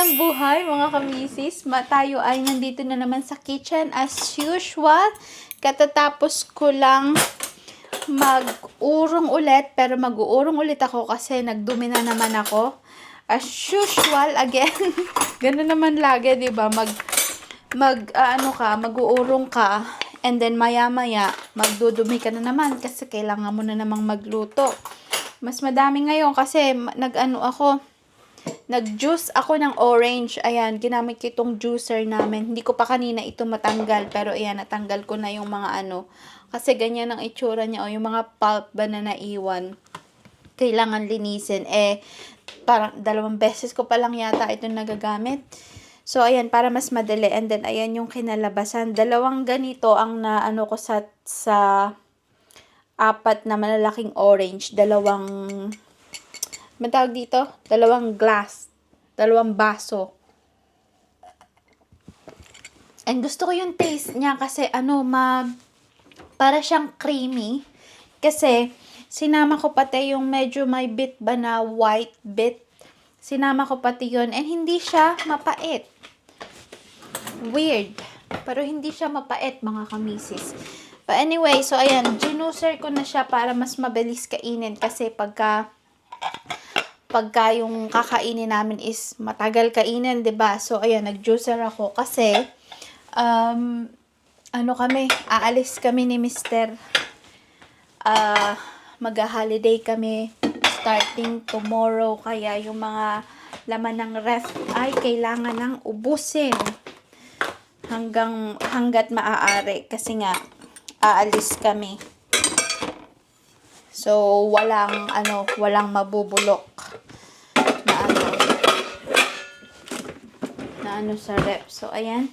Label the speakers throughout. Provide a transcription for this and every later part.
Speaker 1: Magandang buhay mga kamisis. Tayo ay nandito na naman sa kitchen as usual. Katatapos ko lang mag-urong ulit, pero mag-uurong ulit ako kasi nagdumi na naman ako. As usual again. Ganun naman lagi, 'di ba? Mag-uurong ka and then maya-maya magdudumi ka na naman kasi kailangan mo na namang magluto. Mas madami ngayon kasi nag-juice ako ng orange. Ayan, ginamit ko itong juicer namin. Hindi ko pa kanina ito matanggal. Pero ayan, natanggal ko na yung mga Kasi ganyan ang itsura niya. O, yung mga pulp ba na naiwan. Kailangan linisin. Parang 2 beses ko pa lang yata ito nagagamit. So, ayan, para mas madali. And then, ayan yung kinalabasan. 2 ganito ang ko sa 4 na malalaking orange. 2 matawag dito, 2 glass, 2 baso. And gusto ko yung taste niya kasi para siyang creamy. Kasi sinama ko pati yung medyo may bit ba na white bit. Sinama ko pati yun and hindi siya mapait. Weird. Pero hindi siya mapait mga kamisis. But anyway, so ayan, ginuser ko na siya para mas mabilis kainin kasi pagka yung kakainin namin is matagal kainin, 'di ba? So ayan, nag-juicer ako kasi aalis kami ni Mr. Mag-holiday kami starting tomorrow kaya yung mga laman ng ref ay kailangan nang ubusin hanggat maaari kasi nga aalis kami. So walang mabubulok na sa rep. So ayan.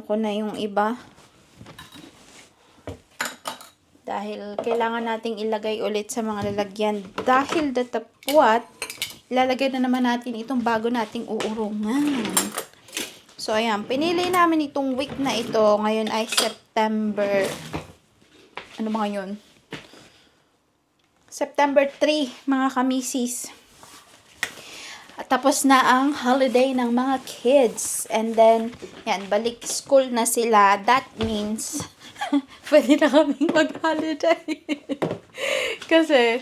Speaker 1: Ko na yung iba. Dahil kailangan nating ilagay ulit sa mga lalagyan. Dahil datapwat, ilalagay na naman natin itong bago nating uurungan. So ayan, pinili namin itong week na ito. Ngayon ay September. Ano ba ngayon? September 3, mga kamisis. At tapos na ang holiday ng mga kids. And then, yan, balik school na sila. That means, pwede na kaming mag-holiday. Kasi,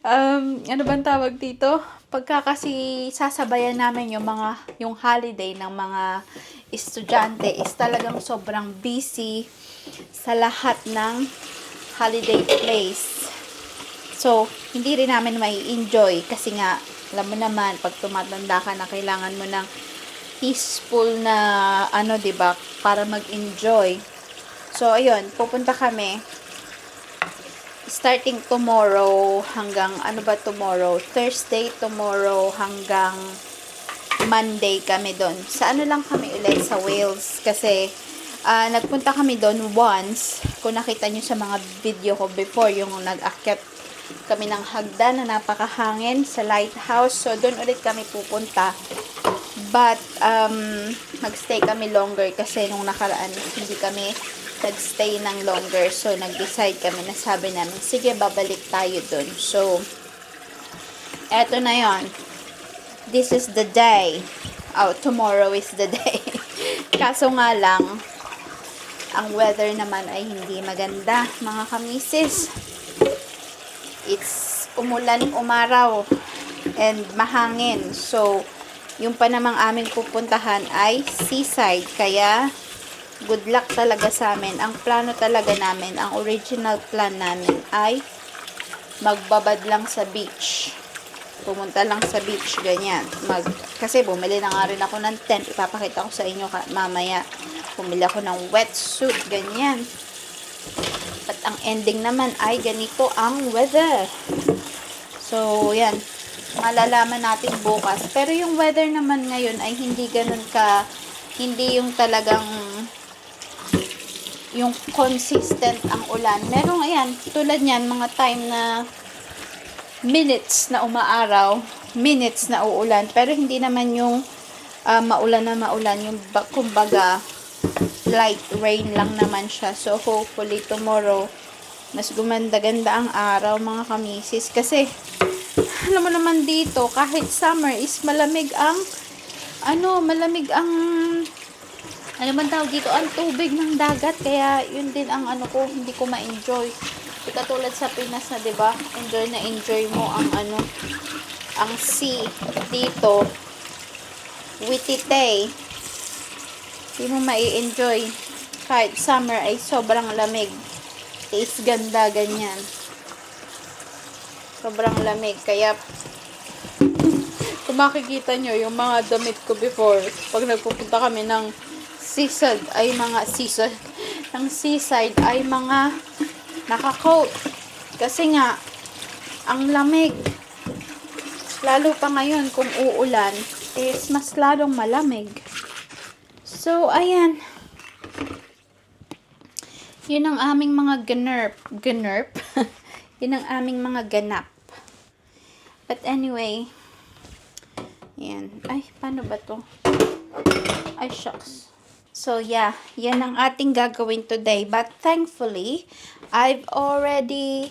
Speaker 1: ano bang tawag dito? Pagka kasi sasabayan namin yung holiday ng mga estudyante is talagang sobrang busy sa lahat ng holiday place. So, hindi rin namin may enjoy kasi nga, alam mo naman, pag tumatanda ka na kailangan mo ng peaceful na, 'di ba, para mag-enjoy. So, ayun, pupunta kami starting tomorrow hanggang, tomorrow? Thursday tomorrow hanggang Monday kami doon. Sa lang kami ulit, sa Wales. Kasi, nagpunta kami doon once. Kung nakita nyo sa mga video ko before, yung nag-akyat kami ng hagdan na napakahangin sa lighthouse. So, doon ulit kami pupunta. But, magstay kami longer kasi nung nakaraan, hindi kami nagstay ng longer. So, nag-decide kami na sabi namin, sige, babalik tayo doon. So, eto na yon. This is the day. Oh, tomorrow is the day. Kaso nga lang, ang weather naman ay hindi maganda, mga kamisis. It's umulan, umaraw, and mahangin. So, yung pa namang aming pupuntahan ay seaside. Kaya, good luck talaga sa amin. Ang plano talaga namin, ang original plan namin ay magbabad lang sa beach. Pumunta lang sa beach, ganyan. Kasi bumili na nga rin ako ng tent. Ipapakita ko sa inyo mamaya. Bumili ako ng wetsuit, ganyan. At ang ending naman ay ganito ang weather. So, yan. Malalaman natin bukas. Pero yung weather naman ngayon ay hindi ganun hindi yung talagang yung consistent ang ulan. Merong, ayan, tulad niyan, mga time na minutes na umaaraw, minutes na uulan. Pero hindi naman yung maulan na maulan. Yung, kumbaga, light rain lang naman siya. So, hopefully, tomorrow, mas gumanda-ganda ang araw, mga kamisis. Kasi, alam mo naman dito, kahit summer is malamig ang malamig ang, ano man tawag dito, ang tubig ng dagat. Kaya, yun din ang hindi ko ma-enjoy. Di katulad sa Pinas na, diba? Enjoy na enjoy mo ang ang sea dito. Witite. Di mo mai-enjoy. Kahit summer ay sobrang lamig. Taste ganda, ganyan. Sobrang lamig. Kaya, kung makikita nyo, yung mga damit ko before, pag nagpupunta kami ng seaside, ay mga naka-coat. Kasi nga, ang lamig. Lalo pa ngayon, kung uulan, is mas lalong malamig. So, ayan. Yun ang aming mga ganap. Yun ang aming mga ganap. But anyway, yan. Ay, paano ba to? Ay, shucks. So, yeah. Yan ang ating gagawin today. But thankfully, I've already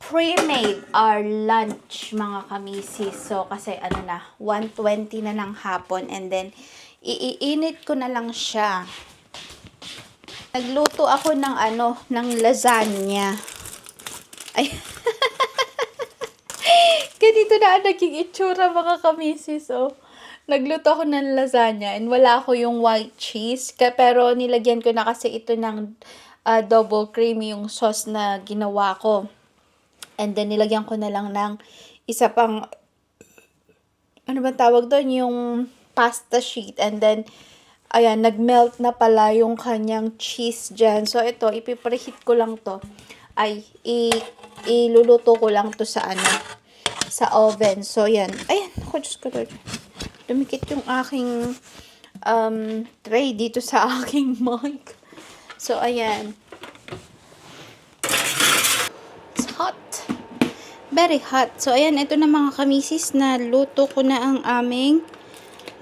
Speaker 1: pre-made our lunch, mga kamisis. So, kasi 1:20 na ng hapon. And then, iinit ko na lang siya. Nagluto ako ng lasagna. Ay. Ganito na ang naging itsura, mga kamisis. So, nagluto ako ng lasagna and wala ako yung white cheese. Pero nilagyan ko na kasi ito ng double cream yung sauce na ginawa ko. And then, nilagyan ko na lang ng isa pang, ano ba tawag doon? Yung pasta sheet. And then, ayan, nag-melt na pala yung kanyang cheese dyan. So, ito, ipipreheat ko lang to. Ay, iluluto ko lang to sa sa oven. So, yan. Ayan, ako, Diyos ko, Lord. Dumikit yung aking tray dito sa aking mic. So, ayan. It's hot. Very hot. So, ayan, ito na mga kamisis na luto ko na ang aming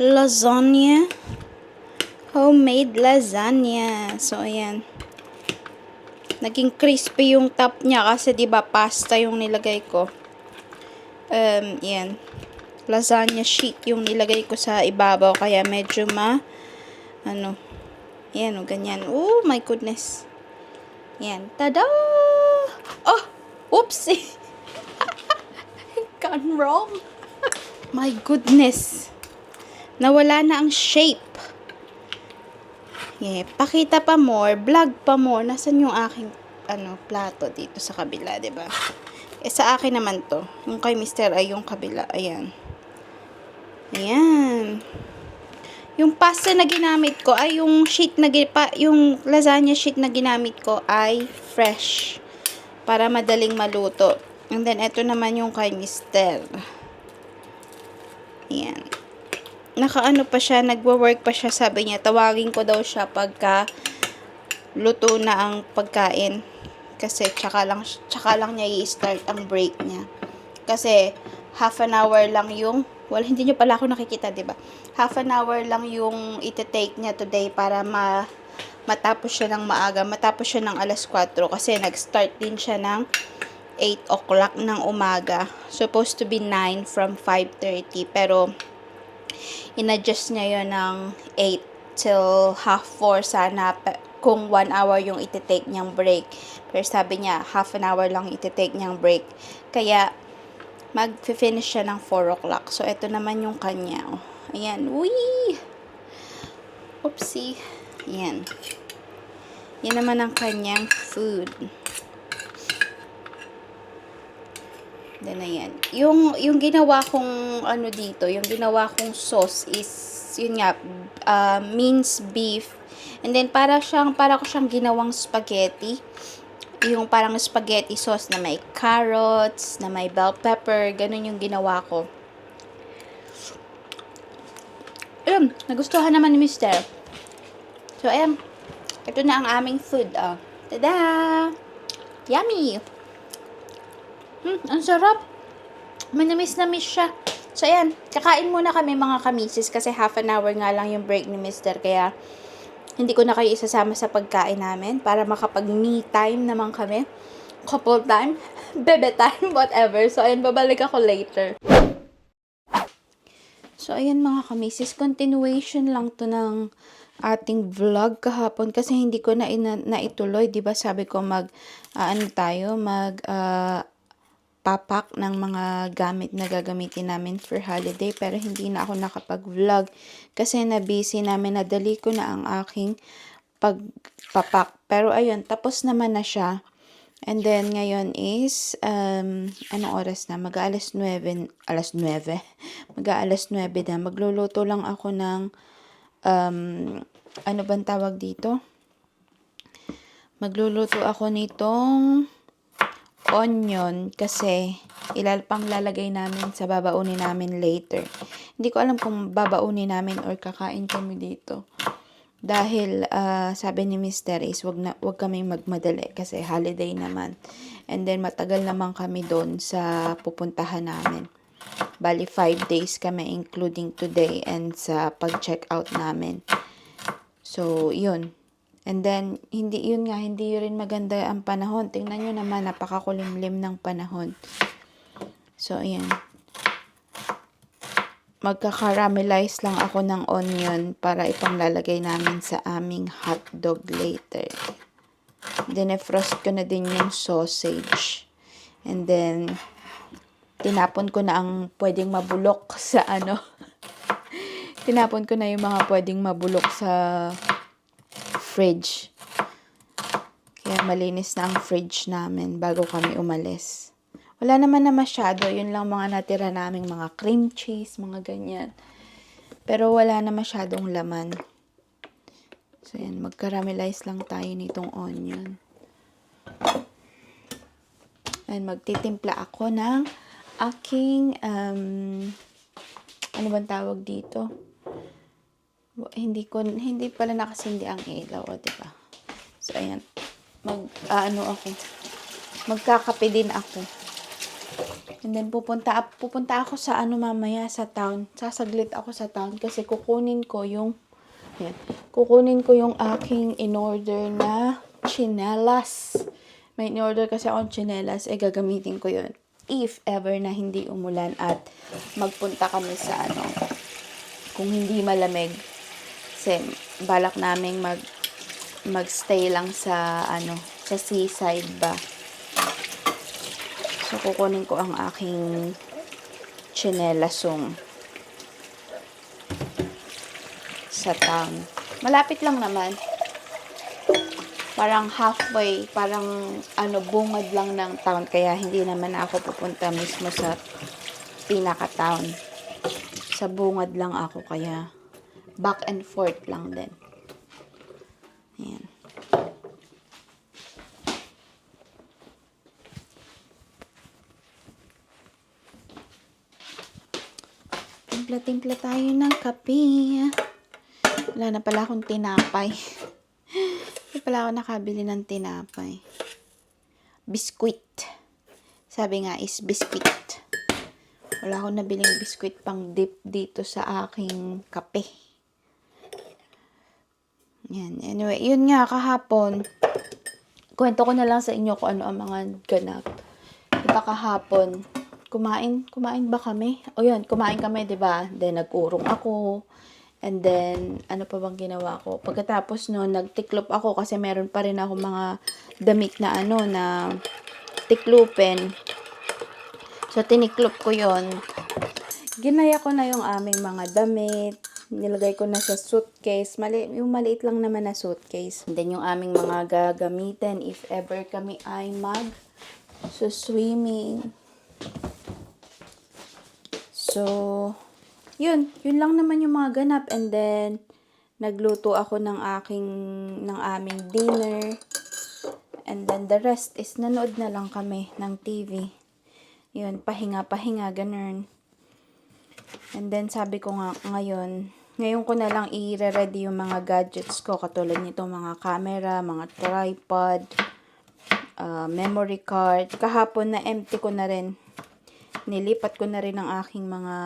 Speaker 1: lasagna. Homemade lasagna. So, ayan. Naging crispy yung top niya kasi 'di ba pasta yung nilagay ko. Yan. Lasagna sheet yung nilagay ko sa ibabaw kaya medyo yan o ganyan. Oh my goodness. Yan. Tada! Oh! Oopsie! Gone wrong. My goodness. Nawala na ang shape. Yeah, pakita pa more, vlog pa more. Nasaan yung aking plato dito sa kabila, 'di ba? Sa akin naman 'to. Yung kay Mr. ay yung kabila. Ayan. Ayan. Yung pasta na ginamit ko ay yung yung lasagna sheet na ginamit ko ay fresh para madaling maluto. And then ito naman yung kay Mr. Ayan. Nakaano pa siya, nagwo-work pa siya, sabi niya, tawagin ko daw siya pagka luto na ang pagkain. Kasi tsaka lang niya i-start ang break niya. Kasi half an hour lang yung, hindi niyo pala ako nakikita, 'di ba? Half an hour lang yung ite-take niya today para matapos siya ng maaga, matapos siya ng 4:00 kasi nag-start din siya ng 8 o'clock ng umaga. Supposed to be 9 from 5:30, pero in-adjust niya yun ng 8 till half 4 sana kung 1 hour yung iti-take niyang break. Pero sabi niya, half an hour lang iti-take niyang break. Kaya, mag-finish siya ng 4 o'clock. So, ito naman yung kanya. Oh. Ayan. Wee! Oopsie. Ayan. Yan naman ang kanyang food. Then, ayan. Yung ginawa kong dito, yung ginawa kong sauce is, yun nga, minced beef. And then, para ko siyang ginawang spaghetti. Yung parang spaghetti sauce na may carrots, na may bell pepper, ganun yung ginawa ko. Ayun, nagustuhan naman ni Mr. So, ayan. Ito na ang aming food. Oh. Tada! Yummy! Ang sarap. Manamis siya. So, ayan. Kakain muna kami mga kamisis kasi half an hour nga lang yung break ni Mr. Kaya, hindi ko na kayo isasama sa pagkain namin para makapag-me time naman kami. Couple time. Bebe time. Whatever. So, ayan. Babalik ako later. So, So, ayan mga kamisis, continuation lang to ng ating vlog kahapon kasi hindi ko naituloy, 'di ba? Sabi ko papak ng mga gamit na gagamitin namin for holiday pero hindi na ako nakapag-vlog kasi na-busy namin, nadali ko na ang aking pagpapak. Pero ayun, tapos naman na siya. And then, ngayon is, anong oras na? Mag-aalas 9, alas 9. Mag-aalas 9 na. Magluluto lang ako ng, ano bang tawag dito? Magluluto ako nitong onion kasi lalagay namin sa babaunin namin later. Hindi ko alam kung babaunin namin or kakain kami dito. Dahil sabi ni Mr. is wag kaming magmadali kasi holiday naman. And then matagal naman kami doon sa pupuntahan namin. Bali 5 days kami including today and sa pag-check out namin. So, yun. And then hindi rin maganda ang panahon. Tingnan niyo naman, napakakulimlim ng panahon. So, ayan. Magkakaramelize lang ako ng onion para ipanglalagay namin sa aming hotdog later. Dinefrost ko na din yung sausage. And then, tinapon ko na ang pwedeng mabulok sa tinapon ko na yung mga pwedeng mabulok sa fridge. Kaya malinis na ang fridge namin bago kami umalis. Wala naman na masyado. Yun lang mga natira naming mga cream cheese, mga ganyan. Pero wala na masyadong laman. So, yan. Mag-caramelize lang tayo nitong onion. And magtitimpla ako ng aking, ano bang tawag dito? Hindi pala nakasindi ang ilaw, diba? So, ayan. Magkakape din ako. And then, pupunta ako sa mamaya sa town. Sasaglit ako sa town kasi kukunin ko yung aking in-order na chinelas. May in-order kasi akong chinelas, gagamitin ko yun. If ever na hindi umulan at magpunta kami sa kung hindi malamig. Kasi balak naming magstay lang sa sa seaside ba. So, kukunin ko ang aking chinelasong sa town. Malapit lang naman. Parang halfway, bungad lang ng town. Kaya hindi naman ako pupunta mismo sa pinaka-town. Sa bungad lang ako, kaya back and forth lang din. Ayan. Timpla tayo ng kape. Wala na pala akong tinapay. Hindi pala ako nakabili ng tinapay. Biskuit. Sabi nga is biskuit. Wala akong nabiling biskuit pang dip dito sa aking kape. Yan. Anyway, yun nga kahapon. Kwento ko na lang sa inyo kung ano ang mga ganap. Diba kahapon? Kumain ba kami? O yun, kumain kami, diba? Then, nag-urong ako. And then, ano pa bang ginawa ko? Pagkatapos no, nagtiklop ako kasi meron pa rin ako mga damit na na tiklupin. So, tiniklop ko yon. Ginaya ko na yung aming mga damit. Nilagay ko na sa suitcase. Yung maliit lang naman na suitcase. And then, yung aming mga gagamitin if ever kami ay swimming. So, yun lang naman yung mga ganap. And then, nagluto ako ng aming dinner. And then, the rest is nanood na lang kami ng TV. Yun, pahinga, ganun. And then, sabi ko nga, ngayon ko na lang i-ready yung mga gadgets ko. Katulad nito, mga camera, mga tripod, memory card. Kahapon na empty ko na rin. Nilipat ko na rin ang aking mga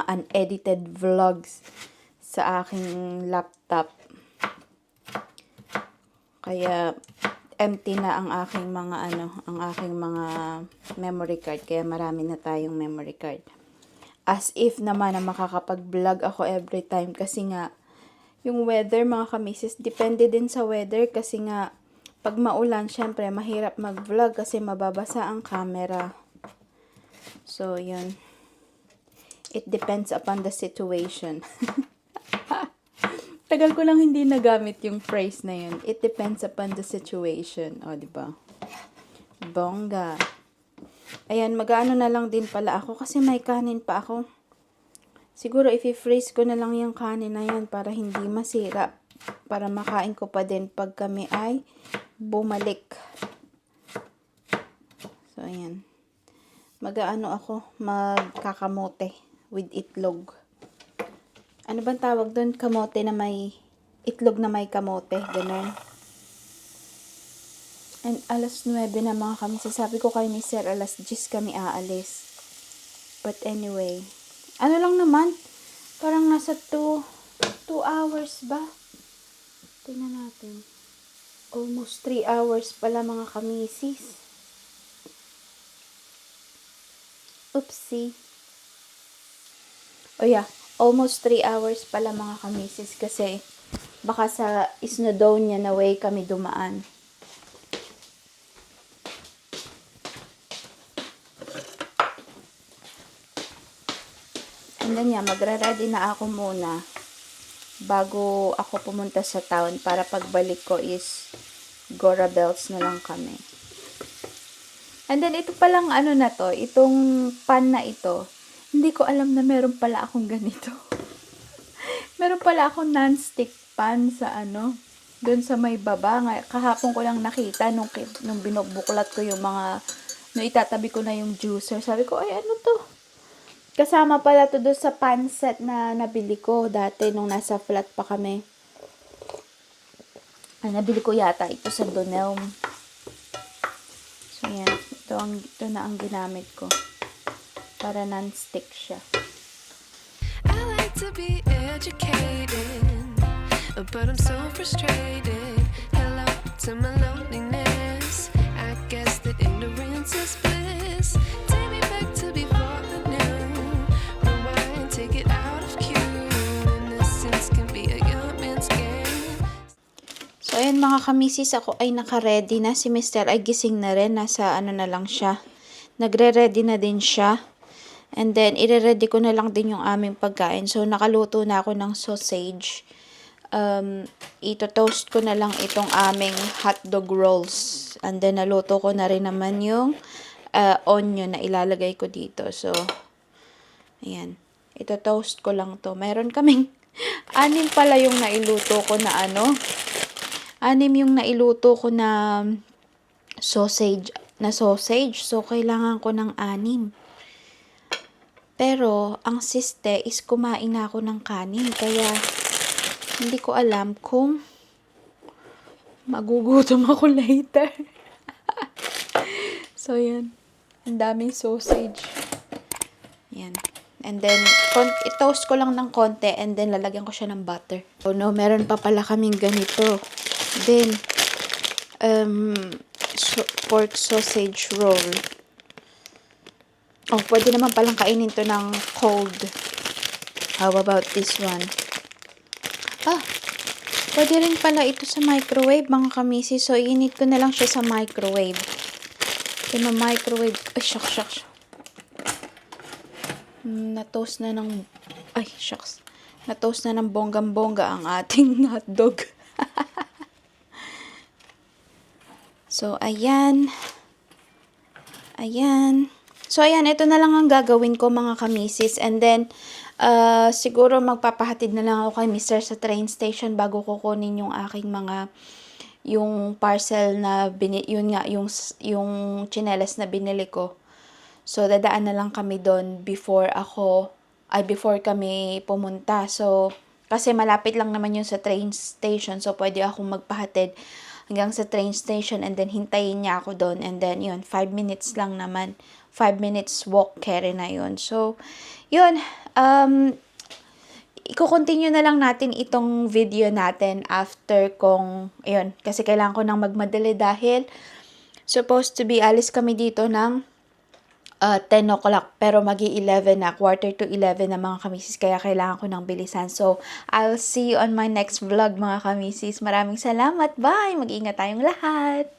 Speaker 1: unedited vlogs sa aking laptop. Kaya empty na ang aking mga memory card. Kaya marami na tayong memory card. as if naman na makakapag-vlog ako every time kasi nga yung weather mga kamisis, depende din sa weather kasi nga pag maulan, syempre mahirap mag-vlog kasi mababasa ang camera. So, yun. It depends upon the situation. Tagal ko lang hindi nagamit yung phrase na yun. It depends upon the situation. O, diba? Bongga. Ayan, mag-ano na lang din pala ako kasi may kanin pa ako. Siguro, i-freeze ko na lang yung kanin na yan para hindi masira. Para makain ko pa din pag kami ay bumalik. So, ayan. Mag-ano ako, magkakamote with itlog. Ano bang tawag doon? Kamote na may itlog na may kamote. Ganun. And alas 9 na mga kami. Sasabi ko kay ni Sir, alas 10 kami aalis. But anyway. Ano lang naman? Parang nasa 2 hours ba? Tingnan natin. Almost 3 hours pala mga kamisis. Oopsie. Oh yeah. Almost 3 hours pala mga kamisis kasi baka sa Snowdonia na way kami dumaan. And then magre-ready na ako muna bago ako pumunta sa town para pagbalik ko is Gora Belts na lang kami. And then ito palang ano na to, itong pan na ito. Hindi ko alam na meron pala akong ganito. Meron pala akong non-stick pan sa doon sa may baba. Kahapon ko lang nakita nung binubuklat ko yung mga, nung itatabi ko na yung juicer. Sabi ko, ay ano to? Kasama pala to doon sa pan set na nabili ko dati nung nasa flat pa kami. Ay, nabili ko yata ito sa Donelm. So, yan. Ito na ang ginamit ko. Para non-stick siya.
Speaker 2: I like to be educated, but I'm so frustrated. Hello to my loneliness. I guess that ignorance is bliss. Take me back to before I knew. Rewind, take it out of cue. Innocence can be a young man's game.
Speaker 1: So, ayan mga kamisis, ako ay naka-ready na. Si Mr. ay gising na rin. Nasa na lang siya. Nagre-ready na din siya. And then, ire-ready ko na lang din yung aming pagkain. So, nakaluto na ako ng sausage. Ito-toast ko na lang itong aming hotdog rolls. And then, naluto ko na rin naman yung onion na ilalagay ko dito. So, ayan. Ito-toast ko lang to. Meron kaming, 6 pala yung nailuto ko na 6 yung nailuto ko na sausage. So, kailangan ko ng 6. Pero, ang siste is kumain na ako ng kanin. Kaya, hindi ko alam kung magugutom ako later. So, yan. Ang daming sausage. Yan. And then, i-toast ko lang ng konti and then lalagyan ko siya ng butter. Oh no, meron pa pala kaming ganito. Then, pork sausage roll. Oh, pwede naman palang kainin to ng cold. How about this one? Pwede rin pala ito sa microwave, mga kamisi. So, init ko na lang siya sa microwave. Microwave. Ay, shucks. Na-toast na ng... Ay, shucks. Na-toast na ng bonggang-bongga ang ating hotdog. So, ayan. So, ayan, ito na lang ang gagawin ko mga kamisis. And then, siguro magpapahatid na lang ako kay Mr. sa train station bago kukunin yung aking yung parcel na, yung tsinelas na binili ko. So, dadaan na lang kami doon before kami pumunta. So, kasi malapit lang naman yun sa train station. So, pwede akong magpahatid hanggang sa train station and then hintayin niya ako doon. And then, 5 minutes lang naman. 5 minutes walk carry na yun. So, yun. Iko-continue na lang natin itong video natin after kasi kailangan ko nang magmadali dahil supposed to be alis kami dito ng 10 o'clock, pero magi-11 na, quarter to 11 na mga kamisis, kaya kailangan ko ng bilisan. So, I'll see you on my next vlog mga kamisis. Maraming salamat, bye! Mag-ingat tayong lahat!